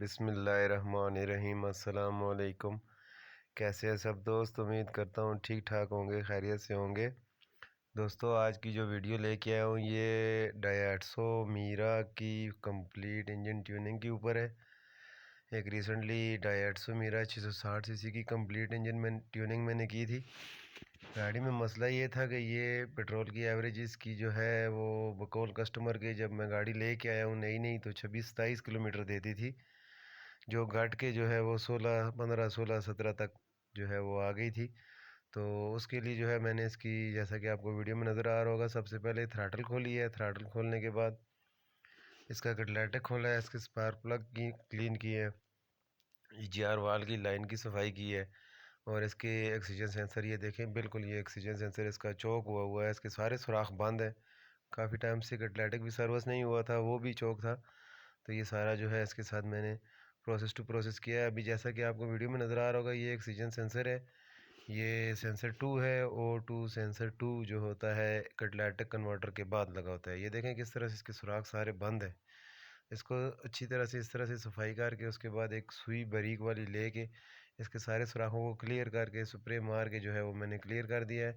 बिस्मिल्लाहिर्रहमानिर्रहीम। अस्सलाम वालेकुम। कैसे हैं सब दोस्त? उम्मीद करता हूँ ठीक ठाक होंगे, खैरियत से होंगे। दोस्तों, आज की जो वीडियो लेके आया हूँ ये डायटसो मीरा की कंप्लीट इंजन ट्यूनिंग के ऊपर है। एक रिसेंटली डायटसो मीरा 660 सीसी की कंप्लीट इंजन में ट्यूनिंग मैंने की थी। गाड़ी में मसला ये था कि ये पेट्रोल की एवरेज इसकी जो है वो बकौल कस्टमर के, जब मैं गाड़ी लेके आया हूँ नई नई तो 26-27 किलोमीटर देती थी, जो घट के जो है वो 16-15-16-17 तक जो है वो आ गई थी। तो उसके लिए जो है मैंने इसकी, जैसा कि आपको वीडियो में नज़र आ रहा होगा, सबसे पहले थ्रॉटल खोली है। थ्रॉटल खोलने के बाद इसका कटलाइटर खोला है, इसके स्पार्क प्लग की क्लीन की है, ईजीआर वाल की लाइन की सफाई की है, और इसके ऑक्सीजन सेंसर ये देखें, बिल्कुल ये ऑक्सीजन सेंसर इसका चौक हुआ हुआ है। इसके सारे सुराख बंद है। काफ़ी टाइम से कटलाइटिक भी सर्विस नहीं हुआ था, वो भी चौक था। तो ये सारा जो है इसके साथ मैंने प्रोसेस टू प्रोसेस किया है। अभी जैसा कि आपको वीडियो में नज़र आ रहा होगा, ये ऑक्सीजन सेंसर है, ये सेंसर 2 है। O2 सेंसर 2 जो होता है कटलाइटिक कन्वर्टर के बाद लगा होता है। ये देखें किस तरह से इसके सुराख सारे बंद है। इसको अच्छी तरह से इस तरह से सफाई करके उसके बाद एक सुई बारीक वाली लेके इसके सारे सुराखों को क्लियर करके स्प्रे मार के जो है वो मैंने क्लियर कर दिया है।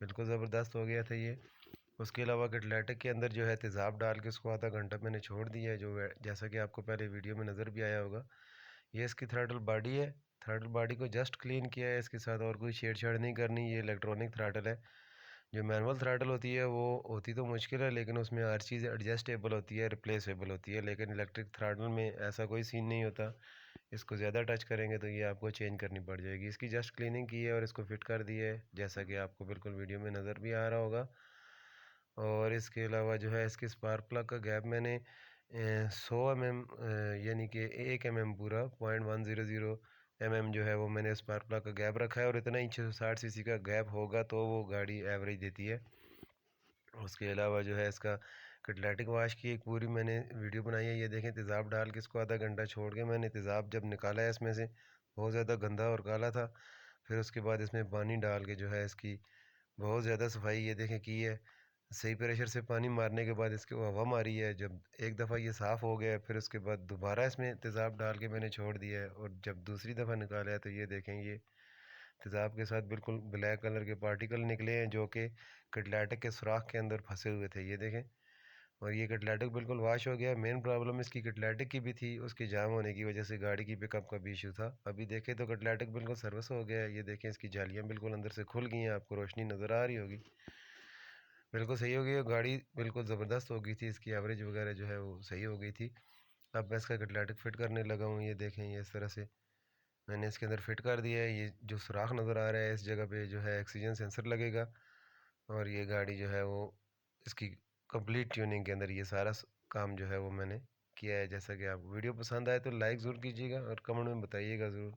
बिल्कुल ज़बरदस्त हो गया था ये। उसके अलावा कटलेटिक के अंदर जो है तेज़ाब डाल के उसको आधा घंटा मैंने छोड़ दिया है, जो जैसा कि आपको पहले वीडियो में नज़र भी आया होगा। ये इसकी थ्रॉटल बॉडी है। थ्रॉटल बॉडी को जस्ट क्लीन किया है, इसके साथ और कोई छेड़छाड़ नहीं करनी। ये इलेक्ट्रॉनिक थ्रॉटल है। जो मैनुअल थ्रॉटल होती है वो होती तो मुश्किल है, लेकिन उसमें हर चीज़ एडजस्टेबल होती है, रिप्लेसेबल होती है। लेकिन इलेक्ट्रिक थ्रॉटल में ऐसा कोई सीन नहीं होता। इसको ज़्यादा टच करेंगे तो ये आपको चेंज करनी पड़ जाएगी। इसकी जस्ट क्लीनिंग की है और इसको फिट कर दी है, जैसा कि आपको बिल्कुल वीडियो में नज़र भी आ रहा होगा। और इसके अलावा जो है इसके स्पार्क प्लग का गैप मैंने 100 mm, यानी कि 1 mm पूरा 0.100 mm जो है वो मैंने स्पार्क प्लग का गैप रखा है, और इतना ही 660 सीसी का गैप होगा तो वो गाड़ी एवरेज देती है। उसके अलावा जो है इसका कटलेटिक वाश की एक पूरी मैंने वीडियो बनाई है। ये देखें, तेज़ाब डाल के इसको आधा घंटा छोड़ के मैंने तेज़ाब जब निकाला है इसमें से, बहुत ज़्यादा गंदा और काला था। फिर उसके बाद इसमें पानी डाल के जो है इसकी बहुत ज़्यादा सफाई ये देखें की है। सही प्रेशर से पानी मारने के बाद इसके हवा मारी है। जब एक दफ़ा ये साफ़ हो गया फिर उसके बाद दोबारा इसमें तेज़ाब डाल के मैंने छोड़ दिया है, और जब दूसरी दफ़ा निकाला है तो ये देखें, ये तेज़ाब के साथ बिल्कुल ब्लैक कलर के पार्टिकल निकले हैं, जो कि कटलेटिक के सुराख के अंदर फंसे हुए थे, ये देखें। और ये कटलेटिक बिल्कुल वाश हो गया। मेन प्रॉब्लम इसकी कटलेटिक की भी थी, उसके जाम होने की वजह से गाड़ी की पिकअप का भी इशू था। अभी देखें तो कटलेटिक बिल्कुल सर्विस हो गया है। ये देखें, इसकी जालियाँ बिल्कुल अंदर से खुल गई हैं, आपको रोशनी नज़र आ रही होगी। बिल्कुल सही हो गई है गाड़ी, बिल्कुल ज़बरदस्त हो गई थी। इसकी एवरेज वगैरह जो है वो सही हो गई थी। अब मैं इसका कटलेटिक फिट करने लगा हूँ। ये देखें, ये इस तरह से मैंने इसके अंदर फिट कर दिया है। ये जो सुराख नज़र आ रहा है, इस जगह पे जो है ऑक्सीजन सेंसर लगेगा, और ये गाड़ी जो है वो इसकी कंप्लीट ट्यूनिंग के अंदर ये सारा काम जो है वो मैंने किया है। जैसा कि आपको वीडियो पसंद आए तो लाइक ज़रूर कीजिएगा और कमेंट में बताइएगा ज़रूर।